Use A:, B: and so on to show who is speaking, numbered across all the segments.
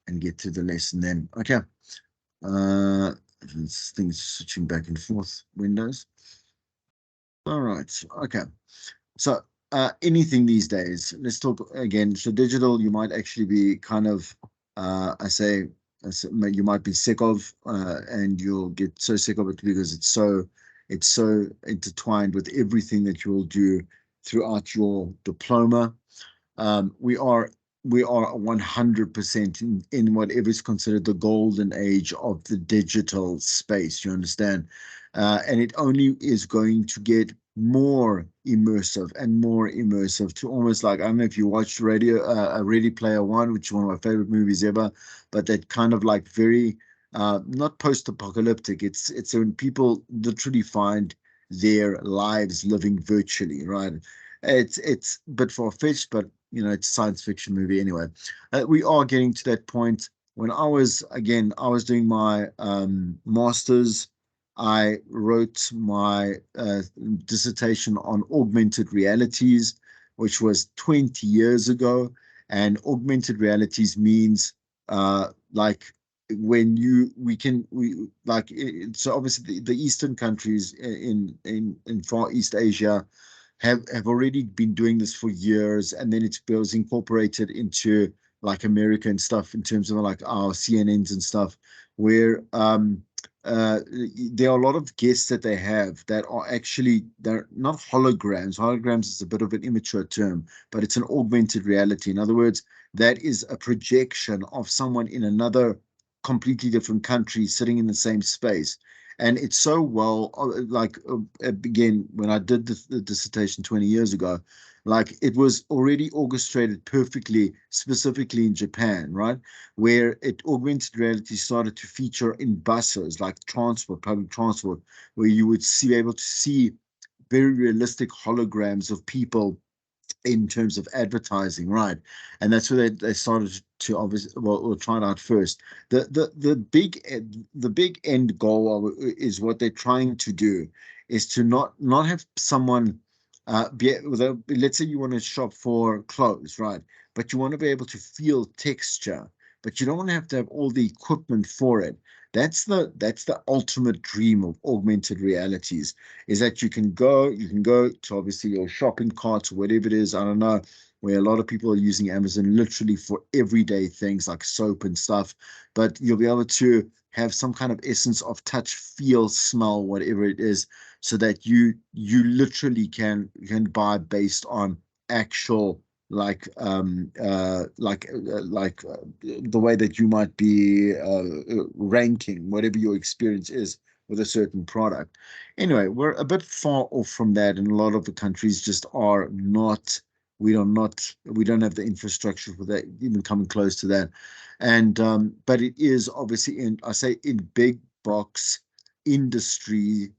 A: and get to the lesson then. Okay. This thing's switching back and forth. Windows. All right. Okay. So anything these days, let's talk again. So digital, you might actually be kind of, you might be sick of, and you'll get so sick of it because it's so intertwined with everything that you'll do throughout your diploma. We are 100% in whatever is considered the golden age of the digital space. You understand? And it only is going to get more immersive and more immersive to almost like, I don't know if you watched Ready Player One, which is one of my favorite movies ever, but that kind of like very not post-apocalyptic. It's when people literally find their lives living virtually, right? It's a bit far-fetched, but it's a science fiction movie anyway. We are getting to that point. When I was doing my master's, I wrote my dissertation on augmented realities, which was 20 years ago. And augmented realities means like when we like so obviously the Eastern countries in Far East Asia have already been doing this for years, and then it was incorporated into like America and stuff in terms of like our CNNs and stuff, where there are a lot of guests that they have that are actually, they're not holograms. Holograms is a bit of an immature term, but it's an augmented reality. In other words, that is a projection of someone in another completely different country sitting in the same space. And it's so well, again, when I did the dissertation 20 years ago, like it was already orchestrated perfectly, specifically in Japan, right? Where augmented reality started to feature in buses, like public transport, where you would be able to see very realistic holograms of people in terms of advertising, right? And that's where they started to obviously, well, try it out first. The big end goal is what they're trying to do is to not have someone let's say you want to shop for clothes, right? But you want to be able to feel texture, but you don't want to have all the equipment for it. That's the ultimate dream of augmented realities, is that you can go to obviously your shopping carts or whatever it is, I don't know, where a lot of people are using Amazon literally for everyday things like soap and stuff, but you'll be able to have some kind of essence of touch, feel, smell, whatever it is, so that you literally can buy based on actual the way that you might be ranking whatever your experience is with a certain product. Anyway, we're a bit far off from that, and a lot of the countries just are not. We don't have the infrastructure for that, even coming close to that. And but it is obviously in big box industry,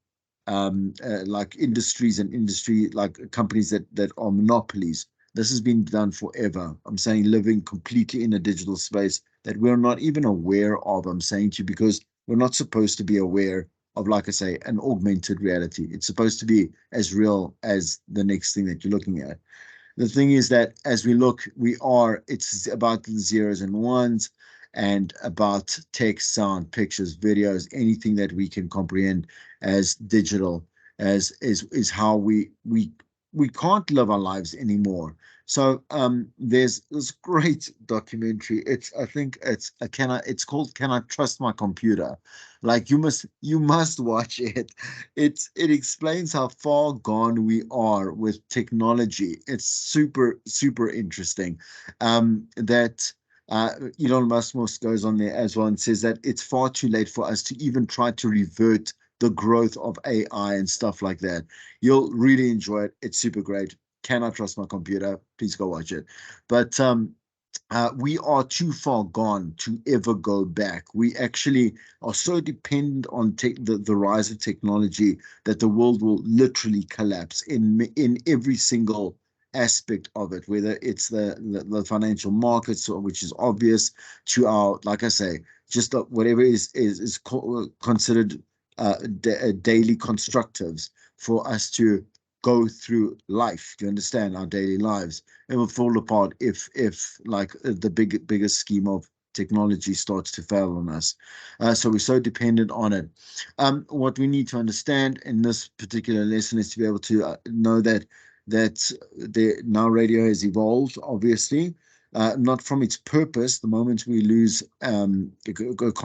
A: like industries and industry like companies that are monopolies. This has been done forever. I'm saying living completely in a digital space that we're not even aware of. I'm saying to you because we're not supposed to be aware of, like I say, an augmented reality. It's supposed to be as real as the next thing that you're looking at. The thing is that as we look, it's about the zeros and ones and about text, sound, pictures, videos, anything that we can comprehend as digital, as is how we can't live our lives anymore. So there's this great documentary. I think it's called Can I Trust My Computer? Like you must watch it. It explains how far gone we are with technology. It's super, super interesting. That Elon Musk goes on there as well and says that it's far too late for us to even try to revert the growth of AI and stuff like that. You'll really enjoy it. It's super great. Cannot trust my computer. Please go watch it. But we are too far gone to ever go back. We actually are so dependent on the rise of technology that the world will literally collapse in every single aspect of it, whether it's the financial markets, which is obvious, to our, like I say, just whatever is considered daily constructives for us to go through life. Do you understand? Our daily lives, it will fall apart if like the biggest scheme of technology starts to fail on us. So we're so dependent on it. What we need to understand in this particular lesson is to be able to know that now radio has evolved, obviously, not from its purpose. The moment we lose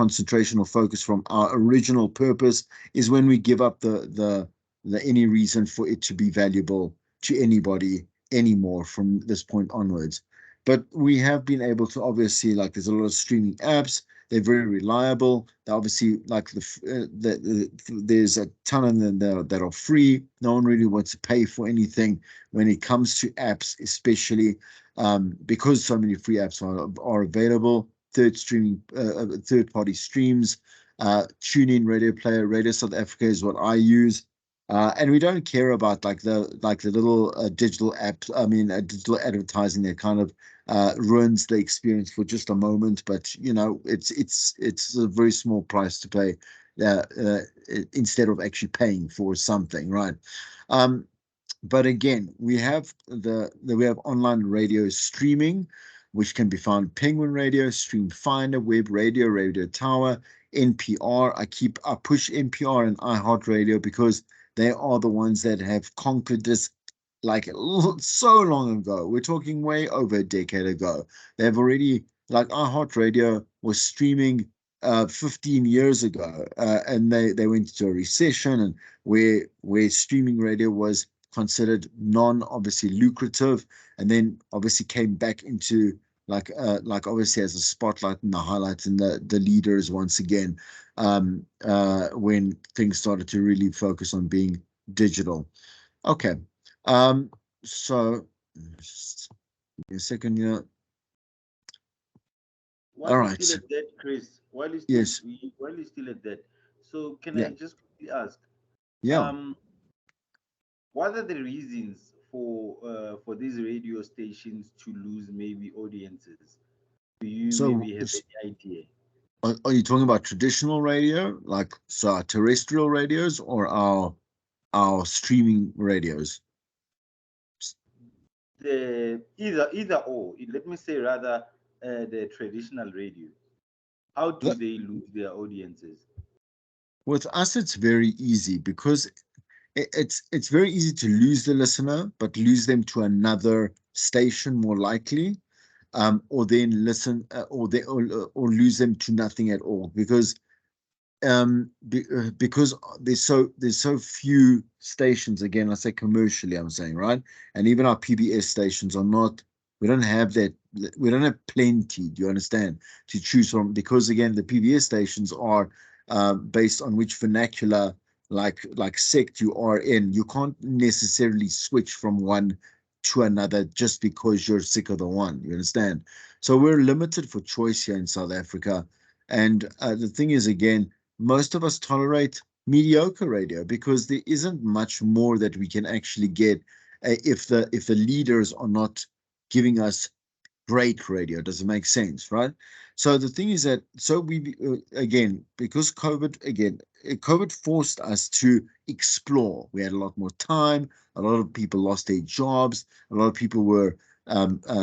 A: concentration or focus from our original purpose is when we give up the any reason for it to be valuable to anybody anymore from this point onwards. But we have been able to, obviously, like, there's a lot of streaming apps. They're very reliable. They're obviously, like, there's a ton of them that are free. No one really wants to pay for anything when it comes to apps, especially because so many free apps are available. Third-party streams, TuneIn, Radio Player, Radio South Africa is what I use. And we don't care about like the little digital apps. I mean, digital advertising that kind of ruins the experience for just a moment. But you know, it's a very small price to pay instead of actually paying for something, right? But again, we have we have online radio streaming, which can be found Penguin Radio, Stream Finder, Web Radio, Radio Tower, NPR. I push NPR and iHeartRadio because they are the ones that have conquered this like so long ago. We're talking way over a decade ago. They've already, like, iHeartRadio was streaming 15 years ago, and they went into a recession, and where streaming radio was considered obviously lucrative, and then obviously came back into like obviously as a spotlight and the highlights and the leaders once again, when things started to really focus on being digital. Okay, so just give me a second here.
B: While you're still at that, Chris,
A: Yes.
B: while you're still at that, so can
A: Yeah.
B: I just quickly ask,
A: Yeah.
B: what are the reasons for these radio stations to lose maybe audiences? Do you
A: So
B: maybe have any idea?
A: are you talking about traditional radio, like our terrestrial radios, or our streaming radios?
B: Either or. Let me say rather the traditional radio. How do they lose their audiences?
A: With us, it's very easy because it's very easy to lose the listener, but lose them to another station more likely, or then listen, or lose them to nothing at all, because because there's so few stations. Again, I say commercially, I'm saying, right? And even our PBS stations are not. We don't have that. We don't have plenty. Do you understand? To choose from, because again, the PBS stations are based on which vernacular, like sect you are in. You can't necessarily switch from one to another just because you're sick of the one. You understand? So we're limited for choice here in South Africa. And the thing is, again, most of us tolerate mediocre radio because there isn't much more that we can actually get if the leaders are not giving us great radio. Does it make sense, right? So the thing is that, so we again, because COVID forced us to explore. We had a lot more time. A lot of people lost their jobs. A lot of people were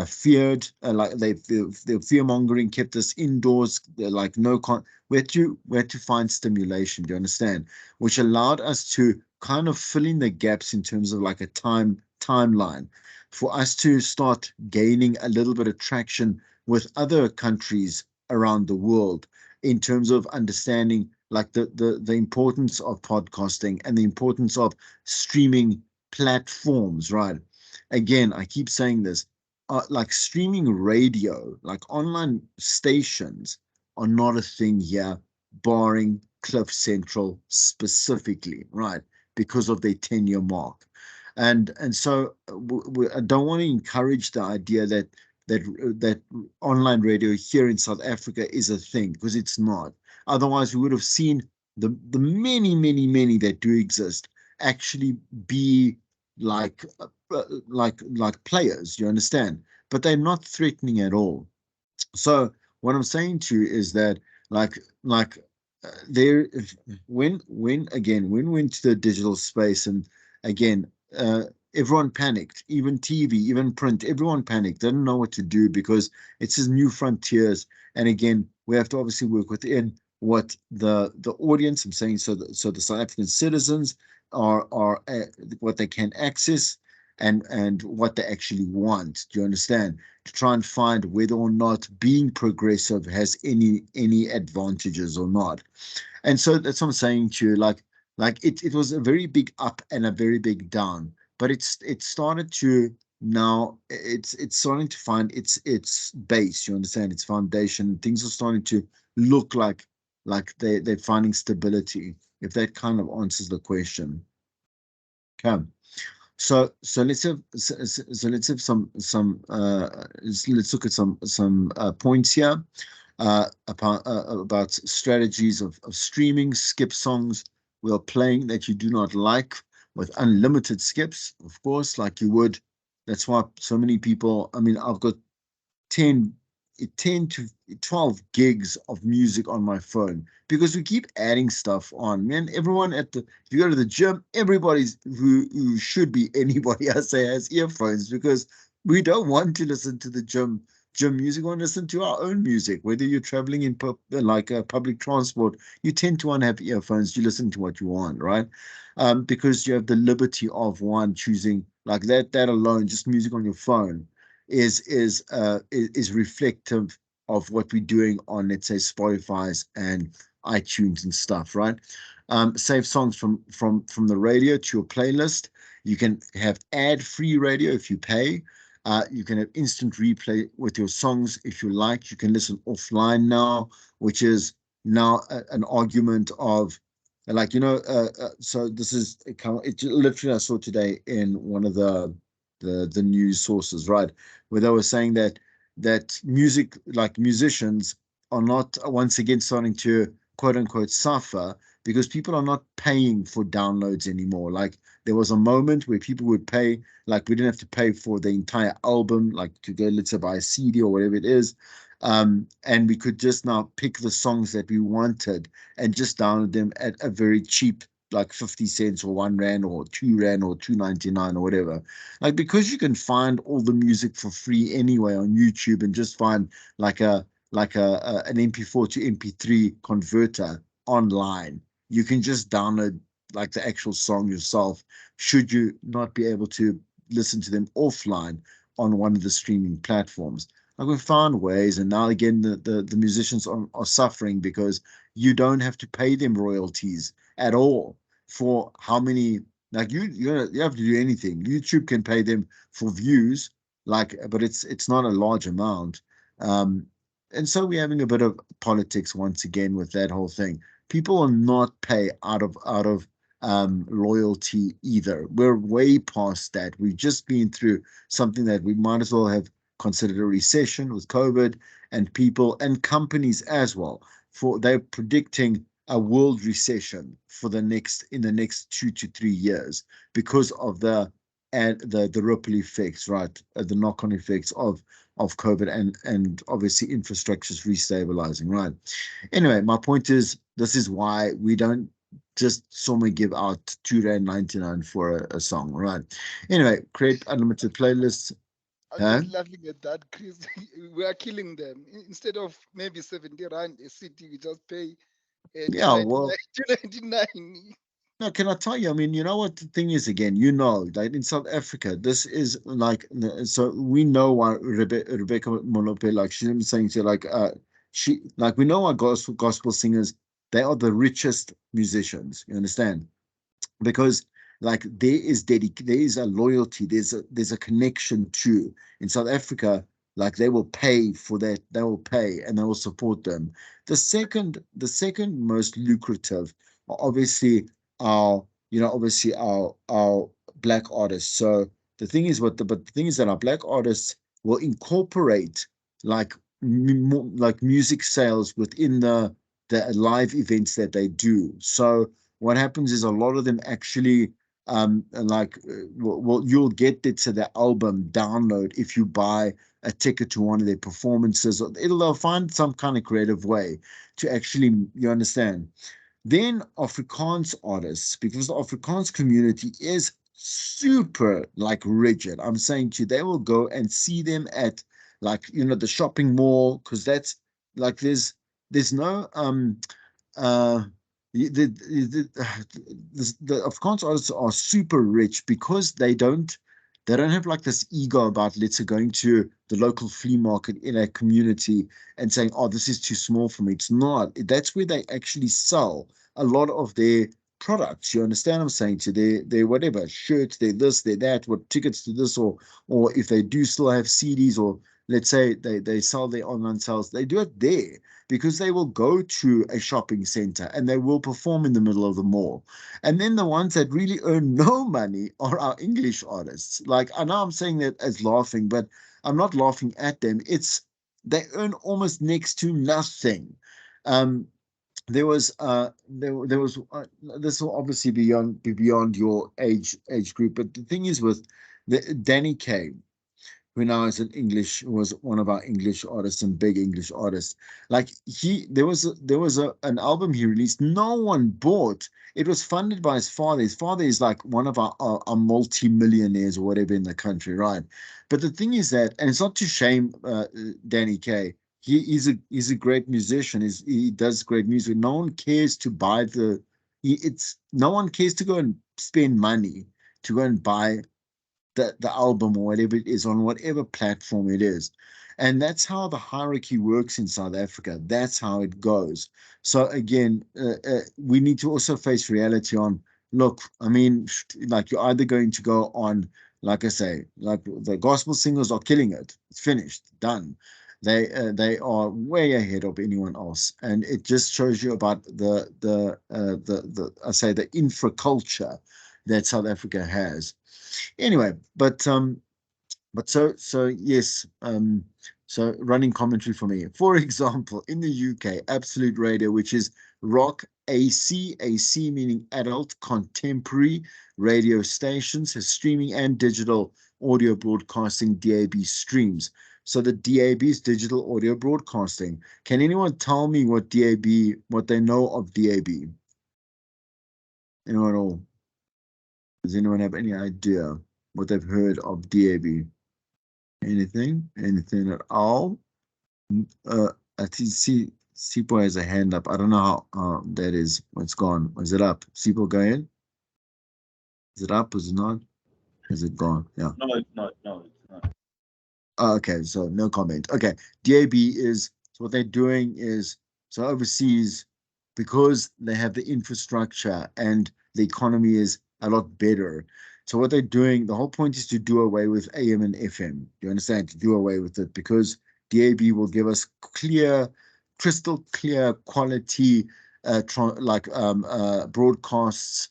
A: feared, like the fear mongering kept us indoors. Like we had to find stimulation. Do you understand? Which allowed us to kind of fill in the gaps in terms of like a timeline for us to start gaining a little bit of traction with other countries around the world in terms of understanding like the importance of podcasting and the importance of streaming platforms, right? Again, I keep saying this, like streaming radio, like online stations are not a thing here, barring Cliff Central specifically, right? Because of their 10-year mark. And so I don't want to encourage the idea that online radio here in South Africa is a thing, because it's not. Otherwise, we would have seen the many that do exist actually be like players. You understand? But they're not threatening at all. So what I'm saying to you is that like there when we went to the digital space, and again, everyone panicked, even TV, even print, everyone panicked, didn't know what to do because it's his new frontiers. And again, we have to obviously work within what the audience, I'm saying, so the South African citizens are what they can access and what they actually want. Do you understand? To try and find whether or not being progressive has any advantages or not. And so that's what I'm saying to you. It was a very big up and a very big down, but it started to now it's starting to find its base. You understand? Its foundation. Things are starting to look like they're finding stability. If that kind of answers the question. Okay. So let's have let's look at some points here about strategies of streaming. Skip songs while playing that you do not like with unlimited skips, of course, like you would. That's why so many people, I mean, I've got 10, 10 to 12 gigs of music on my phone because we keep adding stuff on. Man, everyone if you go to the gym, everybody's who should be anybody I say has earphones because we don't want to listen to the gym music. We want to listen to our own music. Whether you're traveling in public transport, you tend to want to have earphones. You listen to what you want, right? Because you have the liberty of one choosing like that alone, just music on your phone is reflective of what we're doing on, let's say, Spotify's and iTunes and stuff, right? Save songs from the radio to your playlist. You can have ad-free radio if you pay. You can have instant replay with your songs if you like. You can listen offline now, which is now an argument of like so this is it literally I saw today in one of the news sources, right, where they were saying that music, like musicians, are not once again starting to quote unquote suffer because people are not paying for downloads anymore. Like there was a moment where people would pay, like we didn't have to pay for the entire album, like to go, let's say, buy a CD or whatever it is. And we could just now pick the songs that we wanted and just download them at a very cheap, like 50 cents or 1 rand or 2 rand or 2.99 or whatever. Like because you can find all the music for free anyway on YouTube and just find like an MP4 to MP3 converter online. You can just download like the actual song yourself, should you not be able to listen to them offline on one of the streaming platforms. Like we found ways, and now again the musicians are suffering because you don't have to pay them royalties at all for how many, like you have to do anything. YouTube can pay them for views, like, but it's not a large amount. And so we're having a bit of politics once again with that whole thing. People will not pay out of loyalty either. We're way past that. We've just been through something that we might as well have considered a recession with COVID, and people and companies as well. For they're predicting a world recession for the next 2 to 3 years because of the ripple effects, right? The knock-on effects of COVID and obviously infrastructure's restabilizing, right? Anyway, my point is this is why we don't just someone give out 2.99 for a song, right? Anyway, create unlimited playlists.
C: I'm
A: Huh?
C: just laughing at that, Chris. We are killing them. Instead of maybe 70 rand a city, we just pay
A: Yeah, well,
C: 299.
A: no, can I tell you? I mean, you know what the thing is again, that in South Africa, this is like, so we know why Rebecca Molope, like she's been saying to we know our gospel singers, they are the richest musicians, you understand? Because like there is a loyalty, there's a connection to in South Africa, like they will pay for that, they will pay and they will support them. The second most lucrative are obviously our obviously our black artists. So the thing is but the thing is that our black artists will incorporate like like music sales within the live events that they do. So what happens is a lot of them actually well you'll get it to the album download if you buy a ticket to one of their performances. They'll find some kind of creative way to actually, you understand. Then Afrikaans artists, because the Afrikaans community is super like rigid. I'm saying to you, they will go and see them at like, the shopping mall, because that's like there's no uh the Afrikaans artists are super rich because they don't have like this ego about, let's say, going to the local flea market in a community and saying, oh, this is too small for me. It's not. That's where they actually sell a lot of their products. You understand what I'm saying? To their whatever shirts, their this, their that, what tickets to this, or if they do still have CDs, or let's say they sell their online sales, they do it there because they will go to a shopping center and they will perform in the middle of the mall. And then the ones that really earn no money are our English artists. Like, I know I'm saying that as laughing, but I'm not laughing at them. It's they earn almost next to nothing. Um, there was this will obviously be beyond your age group, but the thing is with Danny Kaye, who now is was one of our English artists and big English artists. Like an album he released, no one bought. It was funded by his father. His father is like one of our multi-millionaires or whatever in the country, right? But the thing is that, and it's not to shame Danny Kaye. He's a great musician. He does great music. No one cares to buy it's no one cares to go and spend money to go and buy the album or whatever it is on whatever platform it is. And that's how the hierarchy works in South Africa. That's how it goes. So again, we need to also face reality on, look, I mean, like you're either going to go on, like I say, like the gospel singers are killing it. It's finished, done. They are way ahead of anyone else, and it just shows you about the I say the infraculture that South Africa has. Anyway, but so yes, so running commentary for me. For example, in the UK, Absolute Radio, which is rock AC meaning adult contemporary radio stations, has streaming and digital audio broadcasting DAB streams. So the DAB is digital audio broadcasting. Can anyone tell me what they know of DAB? Anyone at all? Does anyone have any idea what they've heard of DAB? Anything? Anything at all? I see Sipo has a hand up. I don't know how that is. What's gone? Is it up? Sipo, go ahead. Is it up? Is it not? Is it gone? Yeah.
B: No, it's not. No, it's not.
A: Okay, so no comment. Okay, DAB is so what they're doing is so overseas because they have the infrastructure and the economy is a lot better. So what they're doing, the whole point is to do away with AM and FM. You understand? To do away with it because DAB will give us crystal clear quality, broadcasts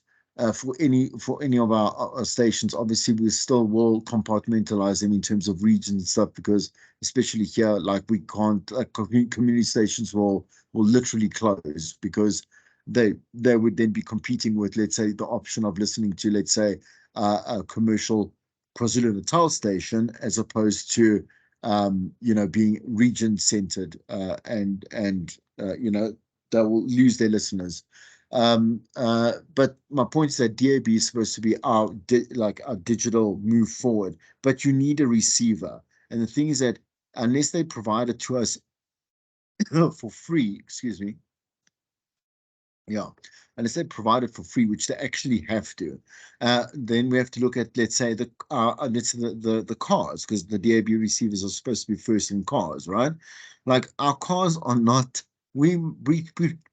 A: for any of our stations. Obviously, we still will compartmentalize them in terms of regions and stuff because, especially here, like we can't community stations will literally close because they would then be competing with, let's say, the option of listening to, let's say, a commercial KwaZulu-Natal station as opposed to being region centered and they will lose their listeners. But my point is that DAB is supposed to be our digital move forward, but you need a receiver. And the thing is that unless they provide it to us for free, excuse me, yeah, unless they provide it for free, which they actually have to, then we have to look at, let's say, the cars, because the DAB receivers are supposed to be first in cars, right? Like our cars are not. We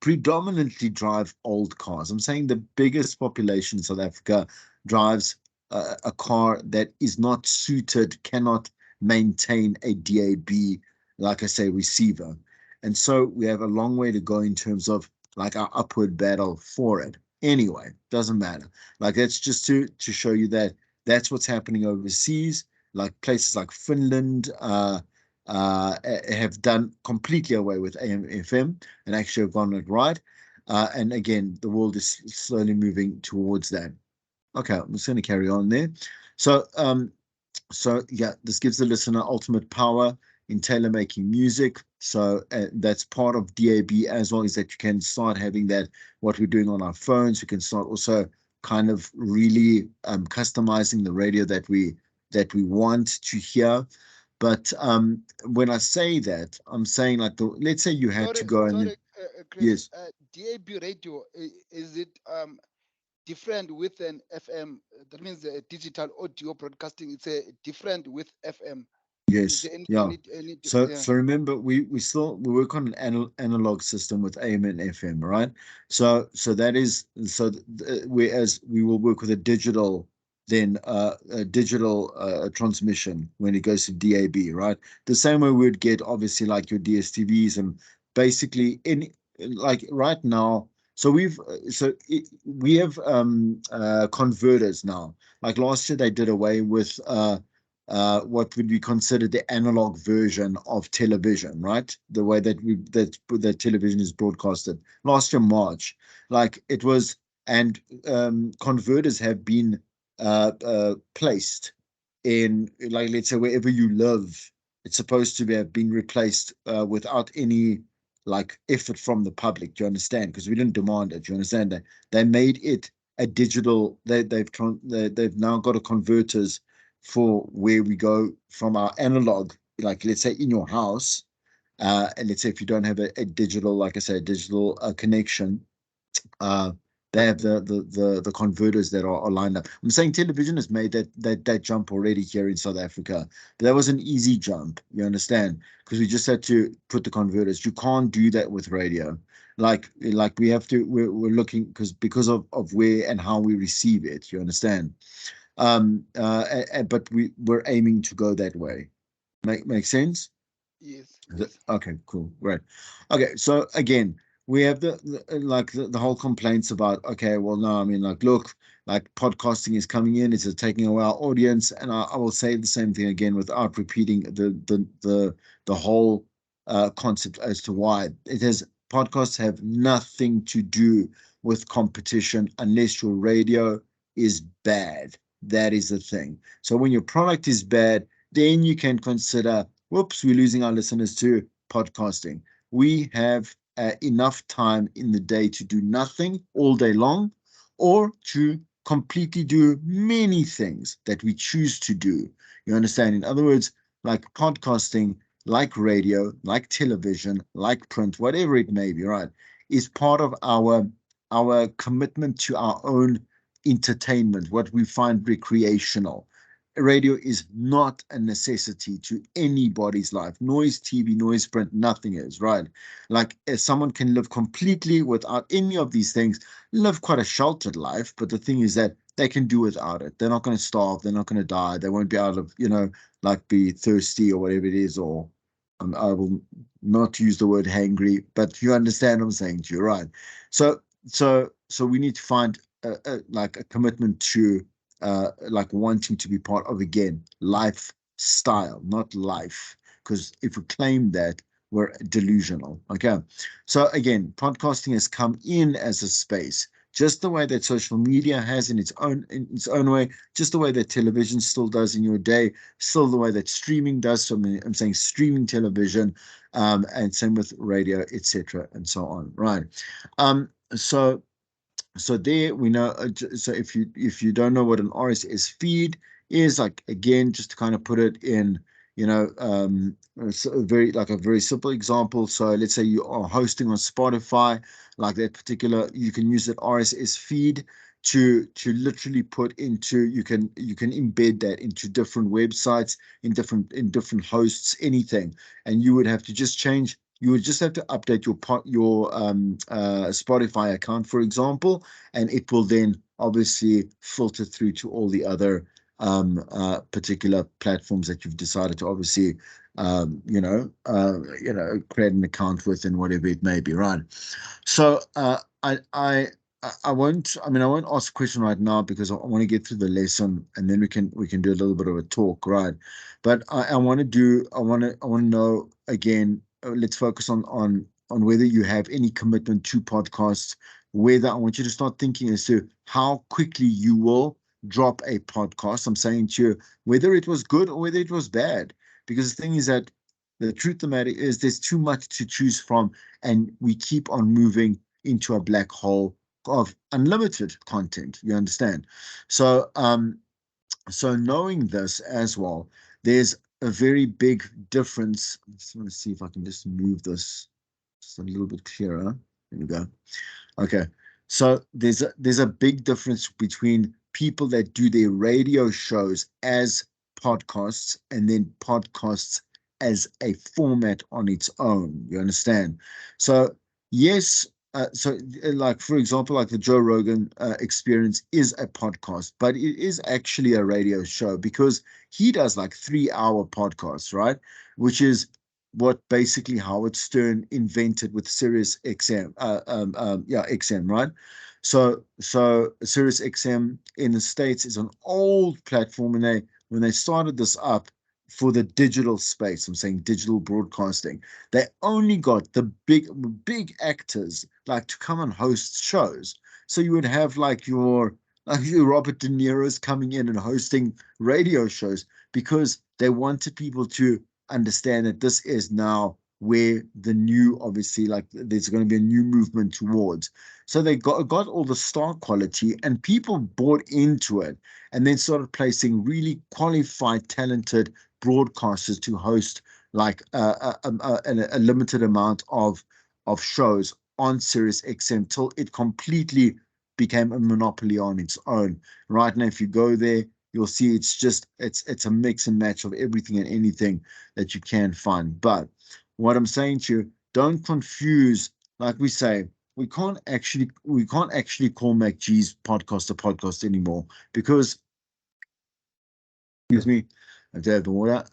A: predominantly drive old cars. I'm saying the biggest population in South Africa drives a car that is not suited, cannot maintain a DAB, like I say, receiver. And so we have a long way to go in terms of like our upward battle for it. Anyway, doesn't matter. Like that's just to show you that that's what's happening overseas. Like places like Finland have done completely away with AM FM and actually have gone it right. And again, the world is slowly moving towards that. Okay, I'm just going to carry on there. So yeah, this gives the listener ultimate power in tailor making music. So that's part of DAB as well, is that you can start having that, what we're doing on our phones. We can start also kind of really customizing the radio that we want to hear. But when I say that, I'm saying like let's say you had
C: Sorry,
A: to go and
C: sorry, Chris.
A: yes,
C: DAB radio, is it different with an FM? That means digital audio broadcasting. It's a different with FM. Is
A: yes,
C: there any
A: yeah. So
C: yeah?
A: so remember we work on an analog system with AM and FM, right? So that is whereas we will work with a digital then a digital transmission when it goes to DAB, right? The same way we'd get obviously like your DSTVs and basically any like right now. So we have converters now. Like last year they did away with what would be considered the analog version of television, right? The way that television is broadcasted. Last year, March, like it was, and converters have been placed in, like, let's say wherever you live, it's supposed to be have been replaced without any like effort from the public. Do you understand? Because we didn't demand it. Do you understand that they made it a digital? They've now got a converters for where we go from our analog, like let's say in your house, and let's say if you don't have a digital, like I say, a digital connection, uh, they have the converters that are lined up. I'm saying television has made that jump already here in South Africa, but that was an easy jump. You understand? Because we just had to put the converters. You can't do that with radio. Like we have to. We're looking because of where and how we receive it. You understand? But we're aiming to go that way. Make sense?
C: Yes, yes.
A: Okay, cool, great. Okay, so again, we have the whole complaints about, okay, well, no, I mean, like, look, like podcasting is coming in, it's taking away our audience, and I will say the same thing again without repeating the whole concept as to why it has. Podcasts have nothing to do with competition unless your radio is bad. That is the thing. So when your product is bad, then you can consider, whoops, we're losing our listeners to podcasting. We have enough time in the day to do nothing all day long, or to completely do many things that we choose to do. You understand? In other words, like podcasting, like radio, like television, like print, whatever it may be, right, is part of our commitment to our own entertainment, what we find recreational. Radio is not a necessity to anybody's life. Noise TV, noise print, nothing is, right? Like if someone can live completely without any of these things, live quite a sheltered life. But the thing is that they can do without it. They're not going to starve. They're not going to die. They won't be out of, like be thirsty or whatever it is, or I will not use the word hangry, but you understand what I'm saying to you, right? So we need to find like a commitment to like wanting to be part of, again, lifestyle, not life. Because if we claim that, we're delusional. Okay. So again, podcasting has come in as a space, just the way that social media has in its own way, just the way that television still does in your day, still the way that streaming does. So I'm saying streaming television, and same with radio, etc., and so on. Right. So there we know. So if you don't know what an RSS feed is, like again, just to kind of put it in, a very simple example. So let's say you are hosting on Spotify, like that particular, you can use that RSS feed to literally put into, you can embed that into different websites, in different hosts, anything, and you would have to just change. You would just have to update your Spotify account, for example, and it will then obviously filter through to all the other particular platforms that you've decided to obviously create an account with, and whatever it may be, right? So I won't. I mean, I won't ask a question right now because I want to get through the lesson, and then we can do a little bit of a talk, right? But I want to do. I want to know again. Let's focus on whether you have any commitment to podcasts. Whether I want you to start thinking as to how quickly you will drop a podcast. I'm saying to you whether it was good or whether it was bad, because the thing is that the truth of the matter is there's too much to choose from, and we keep on moving into a black hole unlimited content. You understand? So so knowing this as well, there's a very big difference. I just want to see if I can just move this just a little bit clearer. There we go. Okay. So there's a big difference between people that do their radio shows as podcasts and then podcasts as a format on its own. You understand? So yes, like for example, like the Joe Rogan experience is a podcast, but it is actually a radio show because he does like 3 hour podcasts, right? Which is what basically Howard Stern invented with Sirius XM, XM, right? So Sirius XM in the States is an old platform, and when they started this up for the digital space, I'm saying digital broadcasting, they only got the big actors like to come and host shows. So you would have like your Robert De Niro's coming in and hosting radio shows because they wanted people to understand that this is now where the new, obviously, like there's going to be a new movement towards. So they got all the star quality, and people bought into it, and then started placing really qualified, talented broadcasters to host like a limited amount of shows on Sirius XM till it completely became a monopoly on its own. Right now, if you go there, you'll see it's a mix and match of everything and anything that you can find. But what I'm saying to you, don't confuse, like we say, we can't actually call MacG's podcast a podcast anymore because, excuse me, I do have the water.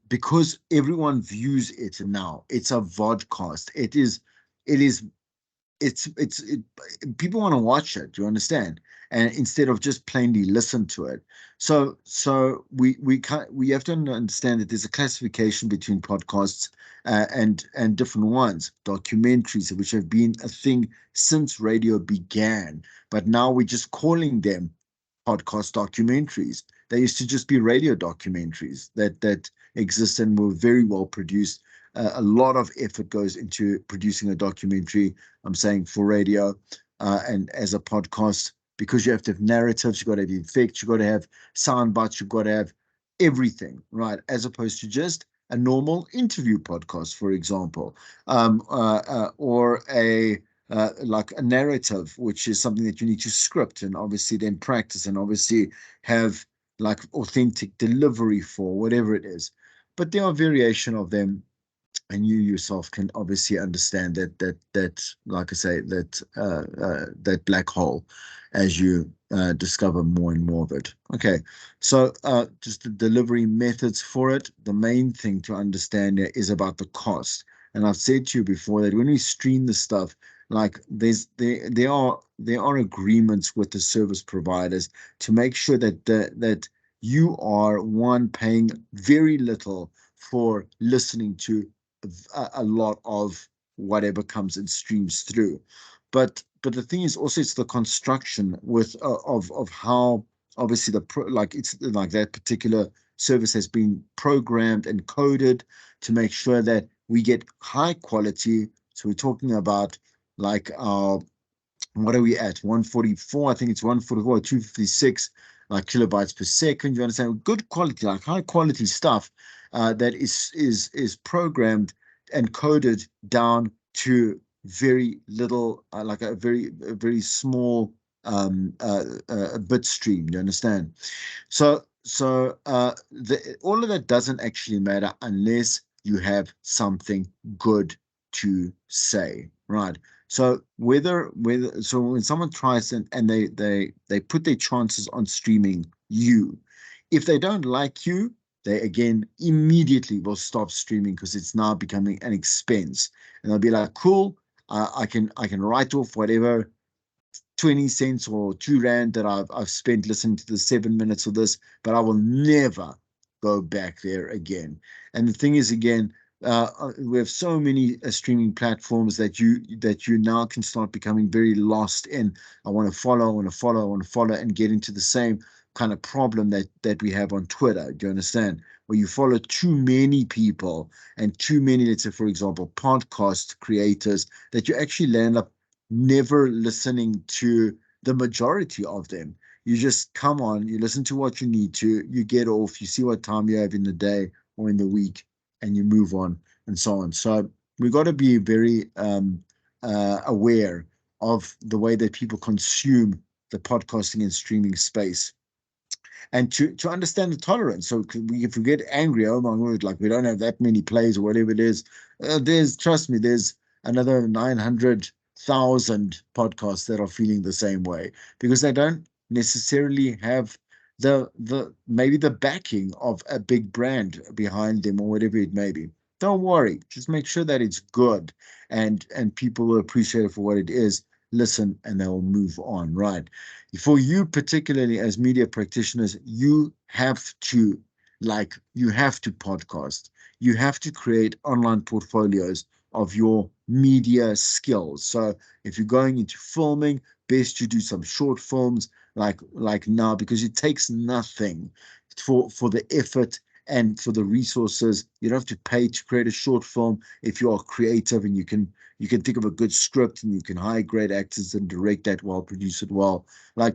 A: Because everyone views it now. It's a vodcast. It is people want to watch it, do you understand, and instead of just plainly listen to it. So we have to understand that there's a classification between podcasts and different ones, documentaries, which have been a thing since radio began, but now we're just calling them podcast documentaries. They used to just be radio documentaries that exist and were very well produced. A lot of effort goes into producing a documentary, I'm saying, for radio and as a podcast, because you have to have narratives, you've got to have effects, you've got to have sound bites, you've got to have everything, right? As opposed to just a normal interview podcast, for example, or like a narrative, which is something that you need to script and obviously then practice and obviously have like authentic delivery for, whatever it is. But there are variation of them, and you yourself can obviously understand that like I say, that black hole as you discover more and more of it. Okay, so just the delivery methods for it. The main thing to understand here is about the cost. And I've said to you before that when we stream the stuff, like there are agreements with the service providers to make sure that you are one paying very little for listening to a lot of whatever comes and streams through. But the thing is also it's the construction with of how obviously like it's like that particular service has been programmed and coded to make sure that we get high quality. So we're talking about like what are we at? 144, I think it's 144, 256 like kilobytes per second. You understand? Good quality, like high quality stuff that is programmed and coded down to very little, like a very small bit stream. You understand? So all of that doesn't actually matter unless you have something good to say, right? So whether so when someone tries and they put their chances on streaming you, if they don't like you, they again immediately will stop streaming because it's now becoming an expense, and they'll be like, cool, I can write off whatever 20 cents or 2 rand that I've spent listening to the 7 minutes of this, but I will never go back there again. And the thing is, again, we have so many streaming platforms that you now can start becoming very lost in. I want to follow, I want to follow, I want to follow, and get into the same kind of problem that we have on Twitter. Do you understand? Where you follow too many people and too many, let's say, for example, podcast creators, that you actually land up never listening to the majority of them. You just come on, you listen to what you need to, you get off, you see what time you have in the day or in the week, and you move on and so on. So we've got to be very aware of the way that people consume the podcasting and streaming space, and to understand the tolerance. So if we get angry, oh my word, like we don't have that many plays or whatever it is, there's, trust me, there's another 900,000 podcasts that are feeling the same way, because they don't necessarily have the maybe the backing of a big brand behind them or whatever it may be. Don't worry, just make sure that it's good, and people will appreciate it for what it is, listen, and they'll move on, right? For you particularly as media practitioners, you have to, you have to podcast, you have to create online portfolios of your media skills. So if you're going into filming, best you do some short films like now, because it takes nothing for the effort and for the resources. You don't have to pay to create a short film if you are creative, and you can think of a good script, and you can hire great actors and direct that well, produce it well.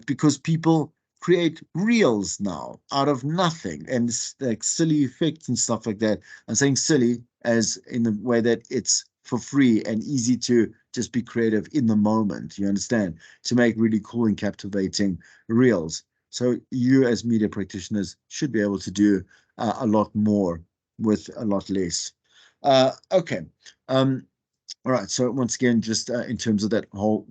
A: Because people create reels now out of nothing, and like silly effects and stuff like that. I'm saying silly as in the way that it's for free and easy to just be creative in the moment, you understand, to make really cool and captivating reels. So you as media practitioners should be able to do a lot more with a lot less. Okay. All right. So once again, just in terms of that whole,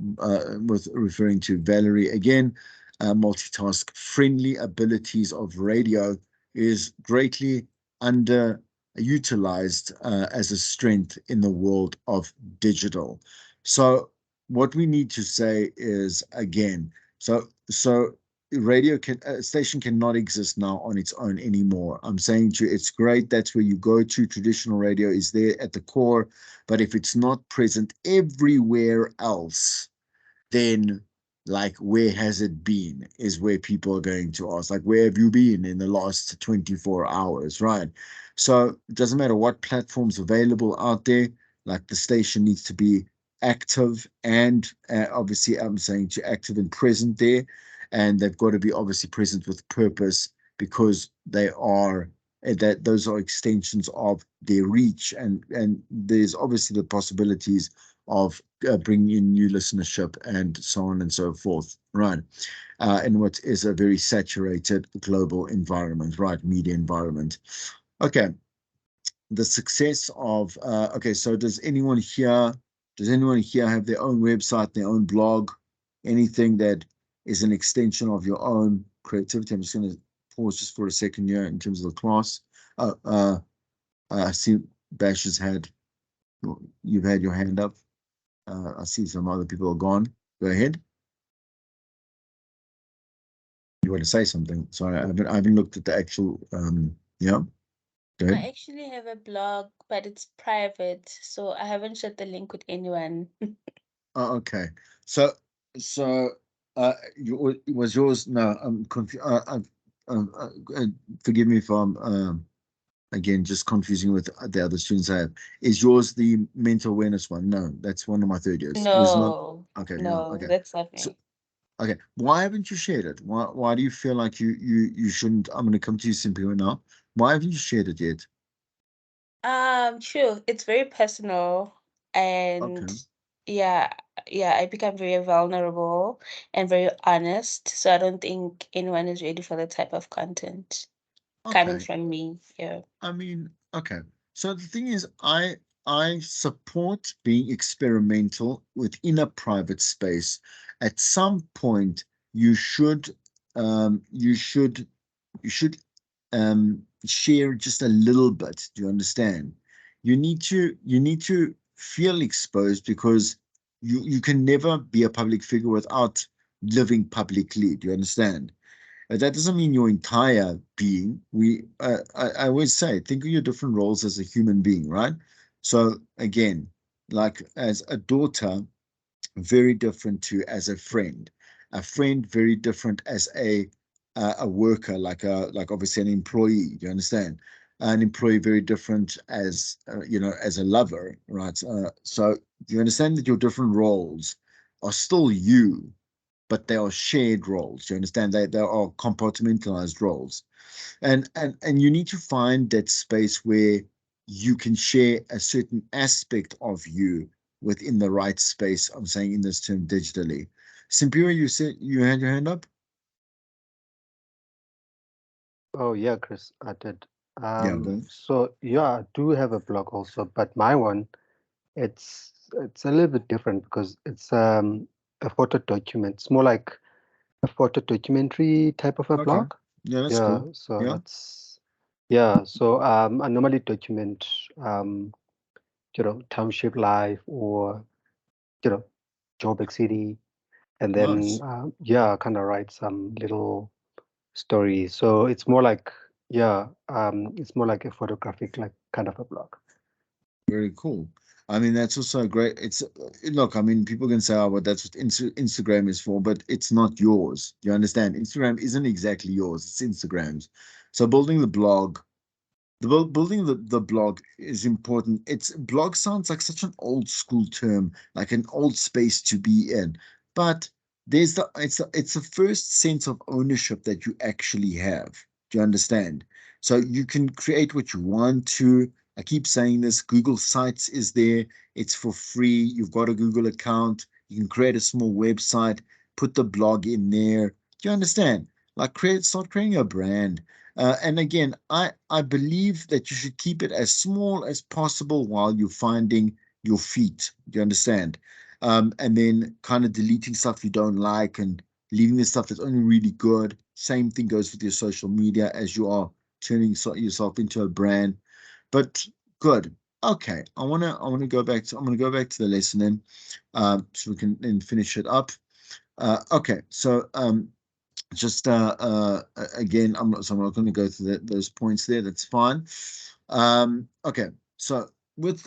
A: with referring to Valerie again, multitask friendly abilities of radio is greatly underutilized as a strength in the world of digital. So what we need to say is, again, so radio can a station cannot exist now on its own anymore. I'm saying to you, it's great. That's where you go to. Traditional radio is there at the core, but if it's not present everywhere else, then where has it been is where people are going to ask, where have you been in the last 24 hours, right? So it doesn't matter what platforms available out there, the station needs to be active, and obviously I'm saying to active and present there, and they've got to be obviously present with purpose, because they are that those are extensions of their reach, and there's obviously the possibilities of bringing in new listenership and so on and so forth, right? In what is a very saturated global environment, right? Media environment. Okay. The success of, okay, so does anyone here have their own website, their own blog, anything that is an extension of your own creativity? I'm just going to pause just for a second here in terms of the class. I see Bash has you've had your hand up. I see some other people are gone. Go ahead. You want to say something? Sorry, I haven't looked at the actual. Yeah. Go ahead.
D: I actually have a blog, but it's private, so I haven't shared the link with anyone.
A: Oh, okay. So, so, was yours? No, I'm confused. Forgive me if I'm again just confusing with the other students I have. Is yours the mental awareness one? No, that's one of my third years. There's not.
D: No,
A: Okay, no.
D: no,
A: Okay.
D: that's not
A: So,
D: me.
A: okay, why haven't you shared it? Why do you feel like you shouldn't? I'm going to come to you simply right now. Why haven't you shared it yet?
D: True. It's very personal, and
A: Okay,
D: yeah, yeah, I become very vulnerable and very honest. So I don't think anyone is ready for the type of content coming
A: okay.
D: from me. Yeah.
A: I mean, okay. So the thing is, I support being experimental within a private space. At some point, you should um you should you should share just a little bit. Do you understand? You need to feel exposed, because you can never be a public figure without living publicly. Do you understand? That doesn't mean your entire being. I always say, think of your different roles as a human being, right? So again, like as a daughter, very different to as a friend very different as a worker, like obviously an employee. You understand? An employee very different as as a lover, right? So you understand that your different roles are still you, but they are shared roles. You understand? They are compartmentalized roles. And you need to find that space where you can share a certain aspect of you within the right space. I'm saying in this term digitally. Simpira, you said you had your hand up?
E: Oh yeah, Chris, I did.
A: Yeah, go.
E: So yeah, I do have a blog also, but my one, it's a little bit different because it's a photo document. It's more like a photo documentary type of a
A: Okay.
E: blog.
A: Yeah, that's
E: Yeah,
A: cool.
E: so
A: Yeah.
E: it's yeah, so I normally document township life or you know Joburg City, and then
A: Nice.
E: yeah, kind of write some little stories. So it's more like yeah, it's more like a photographic like kind of a blog.
A: Very cool. I mean, that's also great. It's look, I mean, people can say, oh, but that's what Instagram is for, but it's not yours. You understand? Instagram isn't exactly yours, it's Instagram's. So building the blog, building the blog is important. It's blog sounds like such an old school term, like an old space to be in. But there's it's the first sense of ownership that you actually have. Do you understand? So you can create what you want to. I keep saying this. Google Sites is there. It's for free. You've got a Google account. You can create a small website, put the blog in there. Do you understand? Like start creating a brand. And again, I believe that you should keep it as small as possible while you're finding your feet. Do you understand? And then kind of deleting stuff you don't like and leaving the stuff that's only really good. Same thing goes with your social media as you are turning yourself into a brand. But good. Okay, I wanna go back to I'm gonna go back to the lesson then, so we can then finish it up. Okay, so just again, I'm not going to go through those points there. That's fine. Okay, so with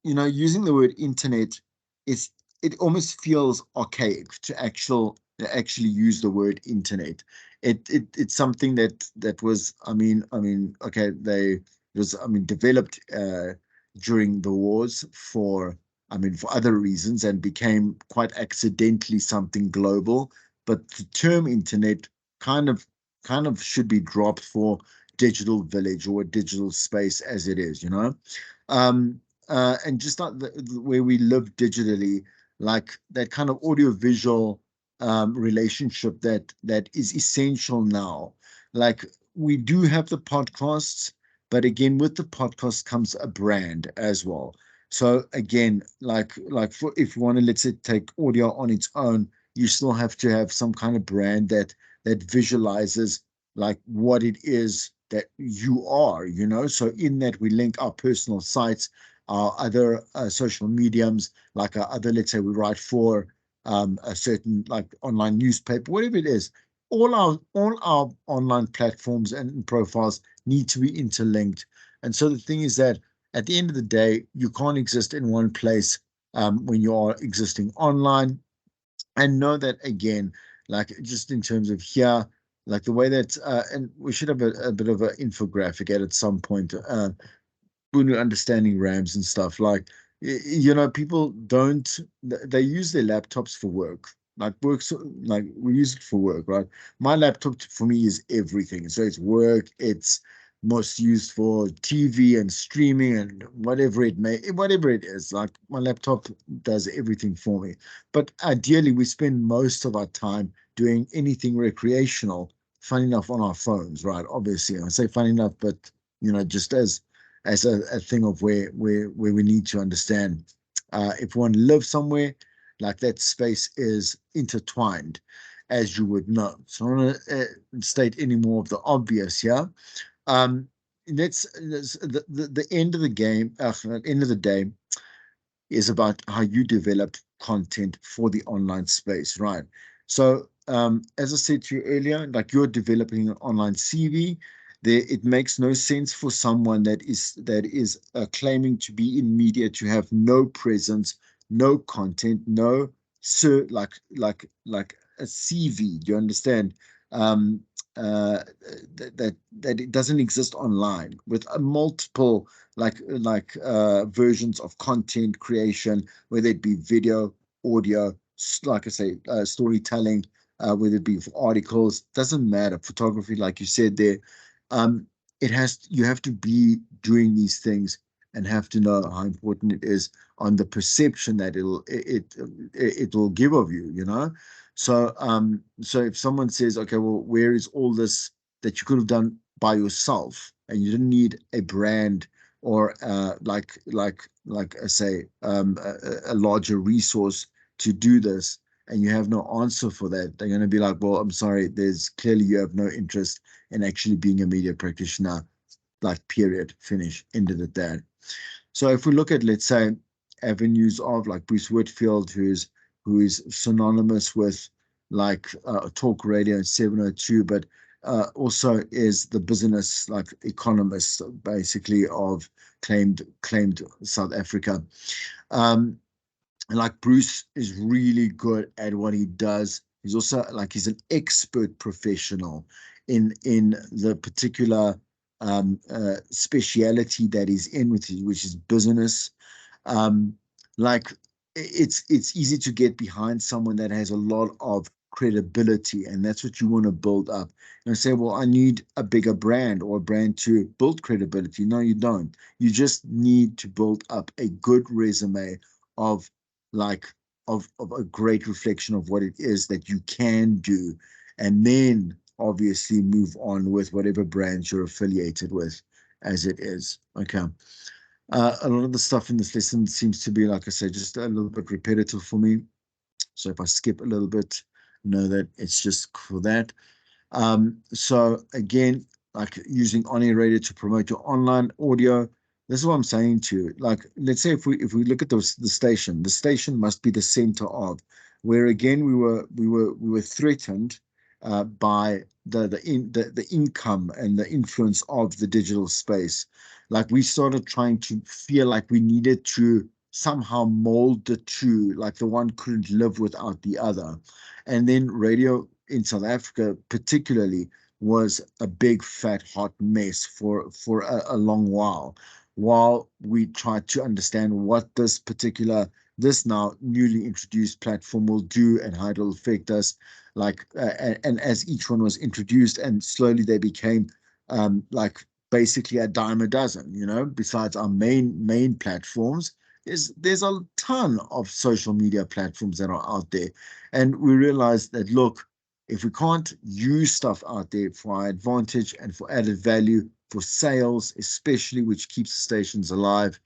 A: using the word internet, is it almost feels archaic to actually use the word internet. It's something that was okay, they was developed during the wars for for other reasons and became quite accidentally something global, but the term internet kind of should be dropped for digital village or a digital space as it is, and just like where we live digitally, like that kind of audio visual relationship that is essential now. Like we do have the podcasts, but again, with the podcast comes a brand as well. So again, like for if you want to, let's say, take audio on its own, you still have to have some kind of brand that visualizes like what it is that you are, so in that we link our personal sites, our other social mediums, like our other, let's say we write for a certain like online newspaper, whatever it is. All our online platforms and profiles need to be interlinked. And so the thing is that at the end of the day, you can't exist in one place when you are existing online. And know that again, like just in terms of here, like the way that and we should have a bit of an infographic at some point when you're understanding RAMs and stuff. Like people don't, they use their laptops for work, like works, like we use it for work, right? My laptop for me is everything. So it's work, it's most used for TV and streaming and whatever it is. Like my laptop does everything for me. But ideally, we spend most of our time doing anything recreational, funny enough, on our phones, right? Obviously, I say funny enough, but just as a thing of where we need to understand, if one lives somewhere, like that space is intertwined, as you would know. So I don't want to state any more of the obvious here. That's the end of the game. At the end of the day, is about how you develop content for the online space, right? So, as I said to you earlier, like you're developing an online CV, there it makes no sense for someone that is claiming to be in media to have no presence, no content, no like a CV. Do you understand? Um, that it doesn't exist online with a multiple versions of content creation, whether it be video, audio, like I say, storytelling, whether it be for articles, doesn't matter. Photography, like you said there, um, you have to be doing these things and have to know how important it is on the perception that it will give of you, you know. So if someone says, okay, well, where is all this that you could have done by yourself, and you didn't need a brand or like I say, a larger resource to do this, and you have no answer for that, they're going to be like, well, I'm sorry, there's clearly you have no interest in actually being a media practitioner, like period, finish, ended it there. So if we look at, let's say, avenues of like Bruce Whitfield, who is synonymous with like talk radio and 702, but also is the business like economist basically of claimed South Africa. Um, like Bruce is really good at what he does. He's also like he's an expert professional in the particular speciality that he's in, which is business. um, like it's easy to get behind someone that has a lot of credibility, and that's what you want to build up. And say, well, I need a bigger brand or a brand to build credibility. No, you don't. You just need to build up a good resume of like of a great reflection of what it is that you can do, and then obviously move on with whatever brands you're affiliated with as it is. Okay. A lot of the stuff in this lesson seems to be, like I said, just a little bit repetitive for me. So if I skip a little bit, know that it's just for that. So again, like using on-air radio to promote your online audio. This is what I'm saying to you. Like, let's say if we look at the station must be the center of, where again we were threatened by the income and the influence of the digital space. Like we started trying to feel like we needed to somehow mold the two, like the one couldn't live without the other. And then radio in South Africa, particularly, was a big fat hot mess for a long while we tried to understand what this now newly introduced platform will do and how it'll affect us. Like and as each one was introduced, and slowly they became like basically a dime a dozen, you know, besides our main platforms. There's a ton of social media platforms that are out there. And we realized that, look, if we can't use stuff out there for our advantage and for added value, for sales, especially, which keeps the stations alive,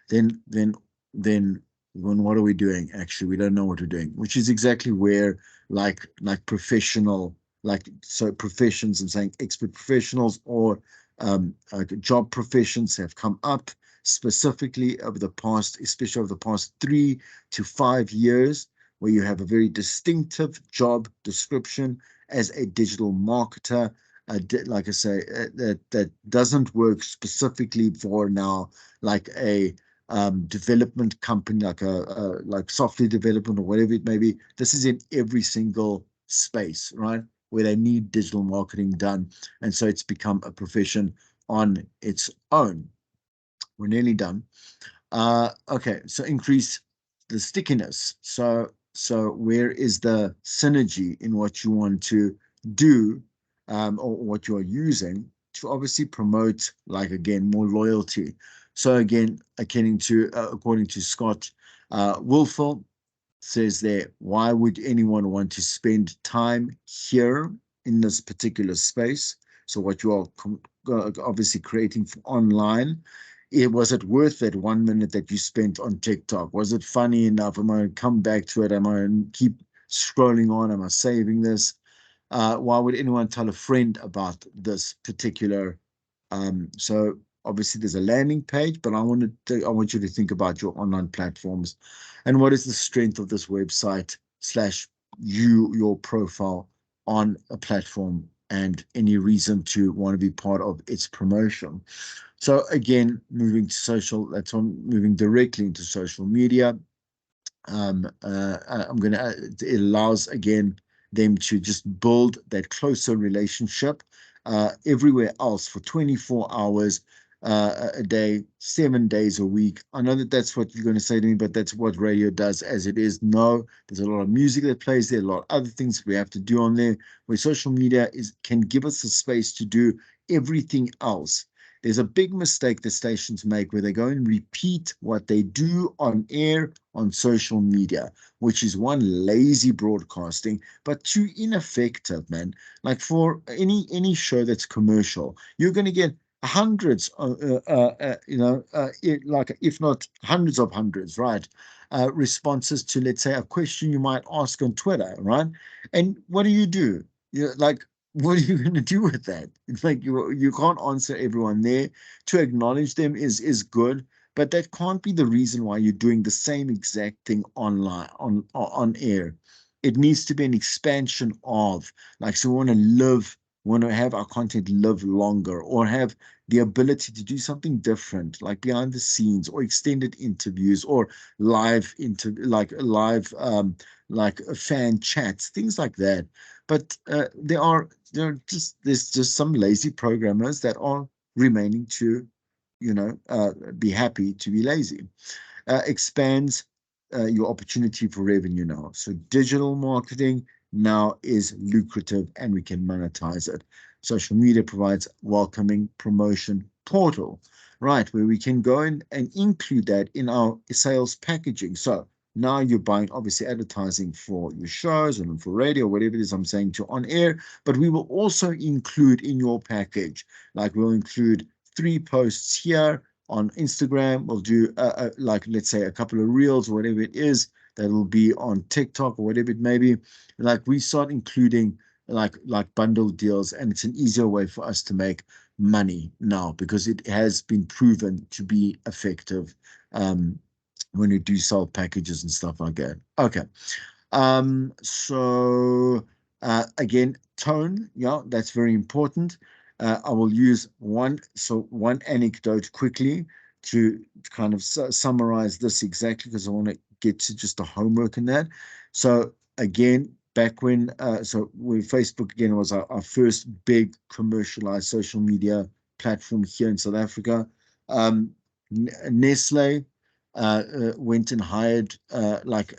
A: then then then what are we doing? Actually, we don't know what we're doing, which is exactly where like professional, like so professions, I'm saying expert professionals or like job professions have come up specifically over the past, especially over the past 3 to 5 years, where you have a very distinctive job description as a digital marketer. Like I say, that doesn't work specifically for now, like a development company, like software development or whatever it may be. This is in every single space, right, where they need digital marketing done, and so it's become a profession on its own. We're nearly done. Okay, so increase the stickiness. So where is the synergy in what you want to do, or what you are using to obviously promote, like again, more loyalty. So again, according to Scott Wolfel, says there, why would anyone want to spend time here in this particular space? So what you are obviously creating for online, was it worth that 1 minute that you spent on TikTok? Was it funny enough? Am I going to come back to it? Am I going to keep scrolling on? Am I saving this? Why would anyone tell a friend about this particular? So obviously there's a landing page, but I want you to think about your online platforms and what is the strength of this website slash your profile on a platform, and any reason to want to be part of its promotion. So again, moving to social, that's on moving directly into social media. I'm going to, it allows again them to just build that closer relationship everywhere else for 24 hours. a day, 7 days a week. I know that that's what you're going to say to me, but that's what radio does as it is. No, there's a lot of music that plays there, a lot of other things we have to do on there, where social media can give us the space to do everything else. There's a big mistake that stations make where they go and repeat what they do on air on social media, which is one, lazy broadcasting, but two, ineffective, man. Like for any show that's commercial, you're going to get hundreds, like if not hundreds of hundreds, right? Responses to, let's say, a question you might ask on Twitter, right? And what do? You're like, what are you going to do with that? It's like you can't answer everyone there. To acknowledge them is good, but that can't be the reason why you're doing the same exact thing online on air. It needs to be an expansion of, like, so we want to have our content live longer, or have the ability to do something different, like behind the scenes, or extended interviews, or live fan chats, things like that. But there's just some lazy programmers that are remaining to, be happy to be lazy. Expands your opportunity for revenue now. So digital marketing now is lucrative and we can monetize it. Social media provides welcoming promotion portal, right, where we can go in and include that in our sales packaging. So now you're buying, obviously, advertising for your shows and for radio, whatever it is I'm saying to on air, but we will also include in your package, like we'll include 3 posts here on Instagram. We'll do like, let's say, a couple of reels or whatever it is that will be on TikTok or whatever it may be. Like, we start including like bundle deals, and it's an easier way for us to make money now because it has been proven to be effective when you do sell packages and stuff like that. Okay. So again, tone, yeah, that's very important. I will use one anecdote quickly to kind of summarize this exactly, because I want to get to just the homework in that. So again, back when Facebook again was our first big commercialized social media platform here in South Africa. Nestle went and hired like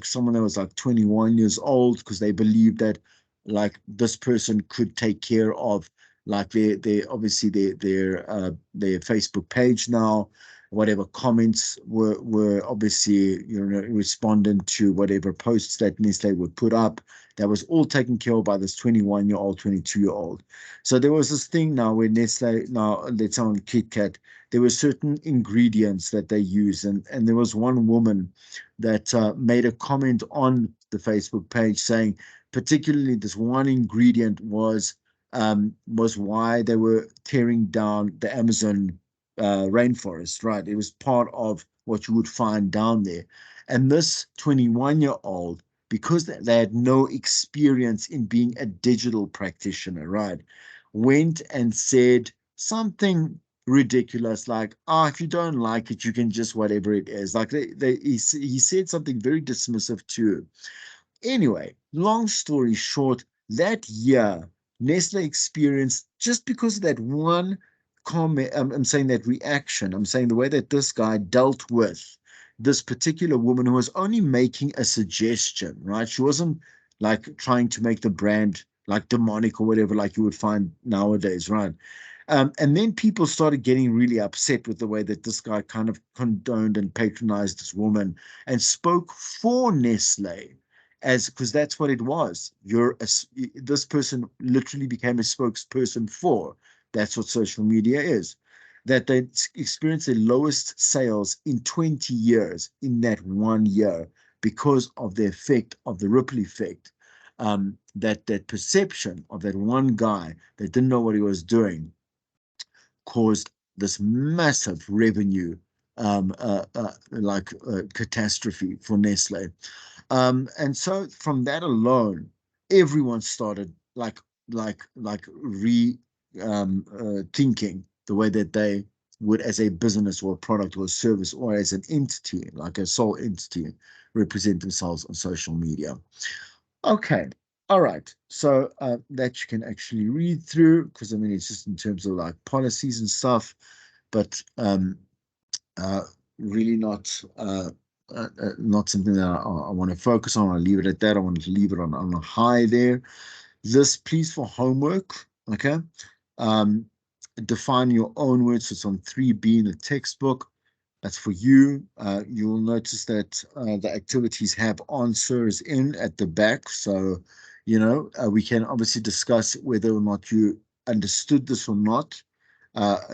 A: someone that was like 21 years old, because they believed that like this person could take care of like their obviously their Facebook page now. Whatever comments were obviously responding to whatever posts that Nestle would put up. That was all taken care of by this 21-year-old, 22-year-old. So there was this thing now where Nestle, now let's say on Kit Kat, there were certain ingredients that they use, and there was one woman that made a comment on the Facebook page saying, particularly this one ingredient was why they were tearing down the Amazon rainforest, right? It was part of what you would find down there. And this 21-year-old, because they had no experience in being a digital practitioner, right, went and said something ridiculous like, if you don't like it, you can just whatever it is. Like he said something very dismissive too. Anyway, long story short, that year, Nestle experienced, just because of that one comment, I'm saying that reaction, I'm saying the way that this guy dealt with this particular woman who was only making a suggestion, right? She wasn't like trying to make the brand like demonic or whatever, like you would find nowadays, right? And then people started getting really upset with the way that this guy kind of condoned and patronized this woman and spoke for Nestle, as because that's what it was. This person literally became a spokesperson for. That's what social media is. That they experienced the lowest sales in 20 years in that one year because of the effect of the ripple effect. That perception of that one guy that didn't know what he was doing caused this massive revenue catastrophe for Nestle. And so from that alone, everyone started thinking the way that they would, as a business or a product or a service or as an entity, like a sole entity, represent themselves on social media. Okay. All right. So that you can actually read through, because I mean, it's just in terms of like policies and stuff. but uh, really not something that I want to focus on. I'll leave it at that. I want to leave it on a high there. This, please, for homework, okay? Um, define your own words. So it's on 3B in the textbook. That's for you. You will notice that the activities have answers in at the back. So, we can obviously discuss whether or not you understood this or not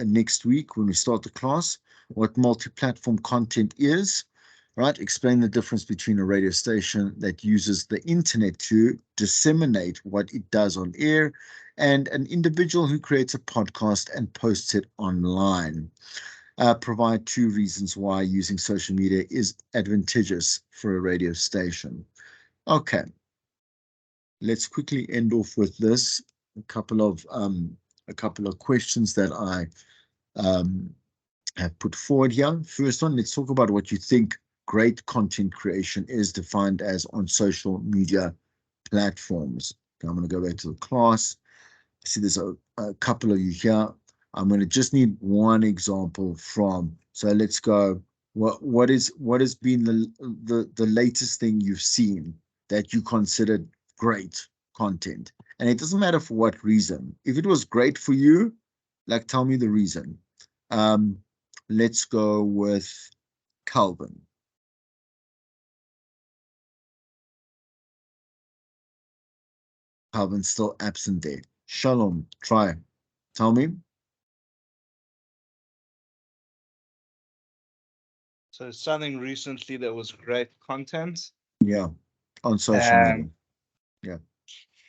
A: next week when we start the class, what multi-platform content is, right? Explain the difference between a radio station that uses the internet to disseminate what it does on air and an individual who creates a podcast and posts it online. Provide 2 reasons why using social media is advantageous for a radio station. Okay, let's quickly end off with this. A couple of questions that I have put forward here. First one, let's talk about what you think great content creation is defined as on social media platforms. Okay, I'm going to go back to the class. I see there's a couple of you here. I'm going to just need one example from. So let's go. What has been the latest thing you've seen that you considered great content? And it doesn't matter for what reason. If it was great for you, like tell me the reason. Let's go with Calvin. Calvin's still absent there. Shalom, try. Tell me.
F: So something recently that was great content.
A: Yeah, on social media. Yeah.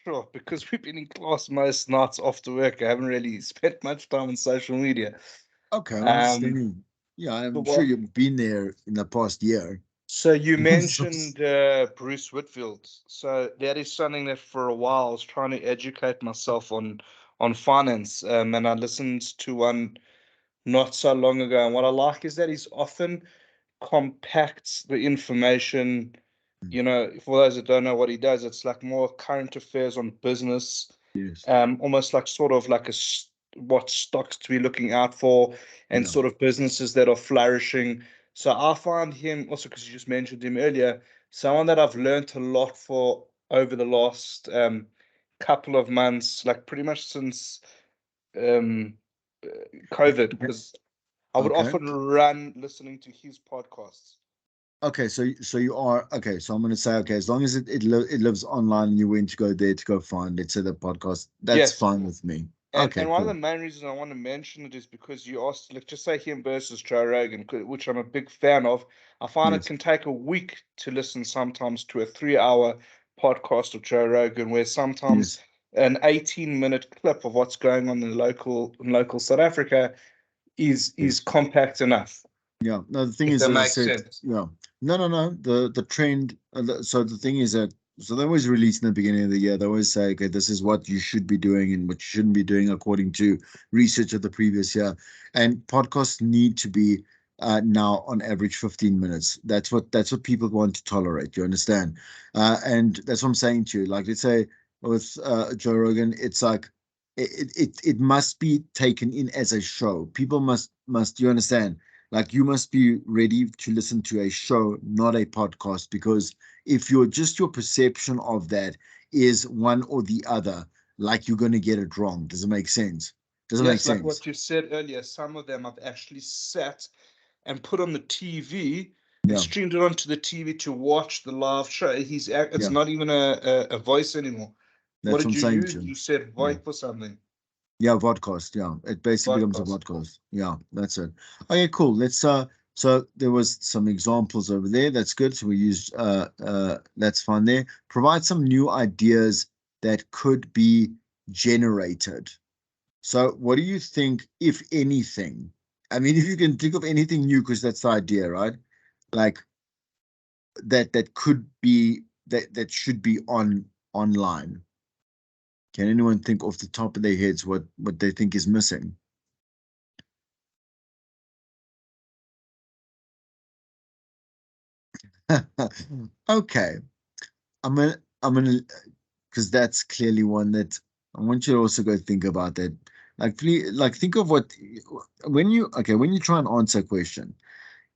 F: Sure, because we've been in class most nights after work. I haven't really spent much time on social media.
A: Okay, I'm just
F: Um,
A: thinking. Yeah,
F: so
A: I'm sure
F: what?
A: you've been there in the past year.
F: So you mentioned Bruce Whitfield. So that is something that for a while I was trying to educate myself on finance. And I listened to one not so long ago. And what I like is that he's often compacts the information. For those that don't know what he does, it's like more current affairs on business,
A: Yes.
F: almost like sort of like what stocks to be looking out for and
A: Yeah.
F: sort of businesses that are flourishing. So I find him also, because you just mentioned him earlier, someone that I've learned a lot for over the last couple of months, like pretty much since um, COVID, because I would
A: Okay.
F: often run listening to his podcasts.
A: Okay. So you are okay. So I'm going to say okay. As long as it lives online and you went to go there to go find, let's say the podcast, that's
F: Yes.
A: fine with me.
F: And
A: Okay.
F: one of the
A: Cool.
F: main reasons I want to mention it is because you asked, like, just say him versus Joe Rogan, which I'm a big fan of. I find it
A: Yes.
F: can take a week to listen sometimes to a 3 hour podcast of Joe Rogan, where sometimes
A: Yes.
F: an 18-minute clip of what's going on in local South Africa is
A: Yes.
F: compact enough,
A: Yeah. No, the thing
F: if
A: is,
F: that
A: as I
F: makes
A: said,
F: sense.
A: yeah. No. The trend. So the thing is that they always release in the beginning of the year. They always say, okay, this is what you should be doing and what you shouldn't be doing according to research of the previous year. And podcasts need to be now on average 15 minutes. That's what people want to tolerate. You understand? And that's what I'm saying to you. Like let's say with Joe Rogan, it's like it must be taken in as a show. People must you understand? Like you must be ready to listen to a show, not a podcast, because if your perception of that is one or the other, like you're going to get it wrong. Does it make sense? Does it make
F: Yes, like
A: sense?
F: what you said earlier, some of them I've actually sat and put on the TV and
A: Yeah,
F: streamed it onto the TV to watch the live show. It's
A: yeah.
F: not even a voice anymore. What
A: That's what
F: did
A: I'm
F: you
A: saying
F: use?
A: to you.
F: You said
A: Yeah.
F: VoIP or something.
A: Yeah, podcast. Yeah, it basically becomes a
F: Podcast.
A: podcast. Yeah, that's it. Okay, cool. Let's so there was some examples over there. That's good. So we used that's fine there. Provide some new ideas that could be generated. So what do you think, if anything? I mean, if you can think of anything new, because that's the idea, right? Like that could be that should be online. Can anyone think off the top of their heads what they think is missing? Okay, I'm gonna because that's clearly one that I want you to also go think about that. Like, please, like think of what when you try and answer a question,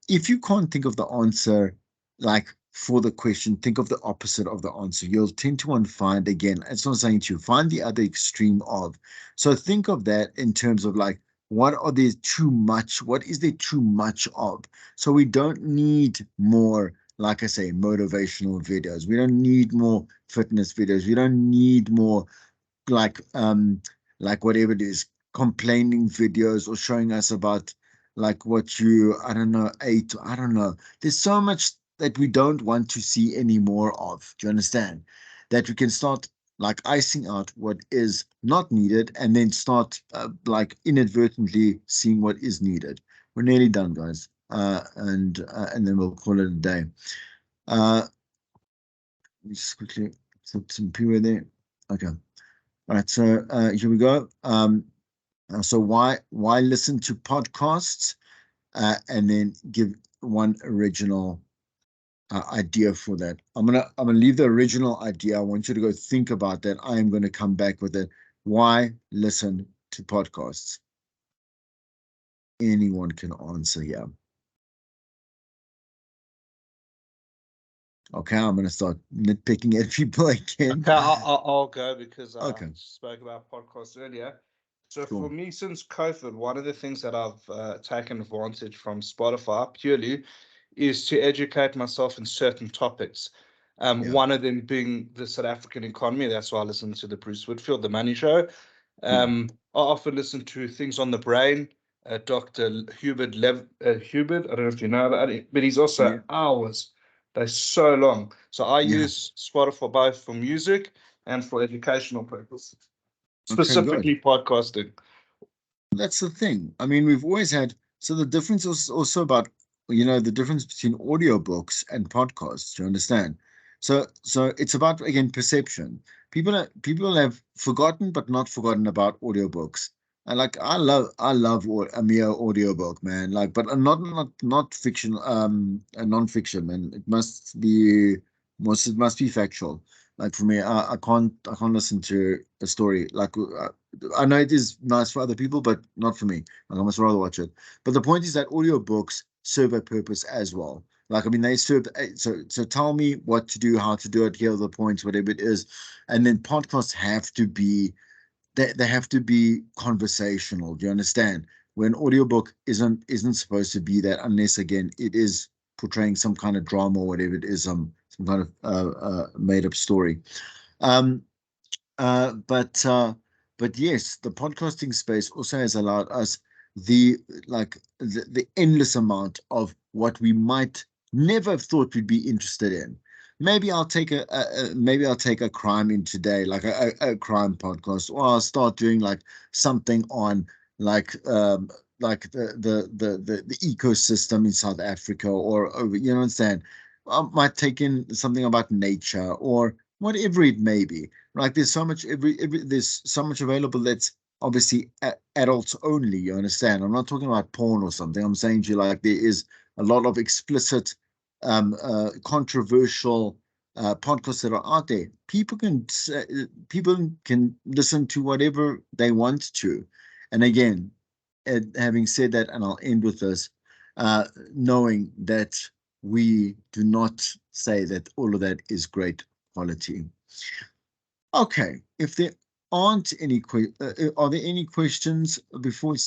A: if you can't think of the answer like for the question, think of the opposite of the answer. You'll tend to want to find again. It's not saying to find the other extreme of. So think of that in terms of like, what are there too much? What is there too much of? So we don't need more, like I say, motivational videos. We don't need more fitness videos. We don't need more like like whatever it is, complaining videos or showing us about like what you, I don't know, ate. I don't know. There's so much that we don't want to see any more of. Do you understand? That we can start like icing out what is not needed and then start like inadvertently seeing what is needed. We're nearly done, guys. And then we'll call it a day. Let me just quickly put some period there. Okay. All right, so here we go. So why listen to podcasts, and then give one original idea for that. I'm gonna leave the original idea. I want you to go think about that. I am going to come back with it. Why listen to podcasts? Anyone can answer here. Okay, I'm going to start nitpicking at people again.
F: Okay, I'll go because I
A: Okay,
F: spoke about podcasts earlier. So for
A: sure.
F: me, since COVID, one of the things that I've taken advantage from Spotify purely is to educate myself in certain topics.
A: Yeah,
F: One of them being the South African economy. That's why I listen to the Bruce Whitfield, the Money Show.
A: yeah.
F: I often listen to things on the brain. Dr. Hubert, I don't know if you know about it, but he's
A: Yeah,
F: also hours. They're so long. So I
A: yeah.
F: use Spotify both for music and for educational purposes,
A: Okay, good.
F: specifically podcasting.
A: That's the thing. I mean, we've always had, so the difference is also about, the difference between audiobooks and podcasts, do you understand? So it's about, again, perception. People have forgotten but not forgotten about audiobooks. And like I love a mere audiobook, man. Like, but not fiction, a non-fiction, and it must be factual. Like for me, I can't listen to a story like I know it is nice for other people, but not for me. Like, I must rather watch it. But the point is that audiobooks serve a purpose as well. Like, I mean, they serve. So tell me what to do, how to do it, here are the points, whatever it is. And then podcasts have to be, they have to be conversational. Do you understand? Where an audiobook isn't supposed to be that, unless again it is portraying some kind of drama or whatever it is, some kind of made up story. Um, uh, but uh, but yes, the podcasting space also has allowed us the the endless amount of what we might never have thought we'd be interested in. Maybe I'll take a crime in today, like a crime podcast, or I'll start doing like something on like the ecosystem in South Africa, or understand. I might take in something about nature or whatever it may be. Like there's so much there's so much available that's obviously adults only. You understand? I'm not talking about porn or something. I'm saying to you like there is a lot of explicit, controversial podcasts that are out there. People can listen to whatever they want to, and again, having said that, and I'll end with this, knowing that we do not say that all of that is great quality. Okay, if there aren't any are there any questions before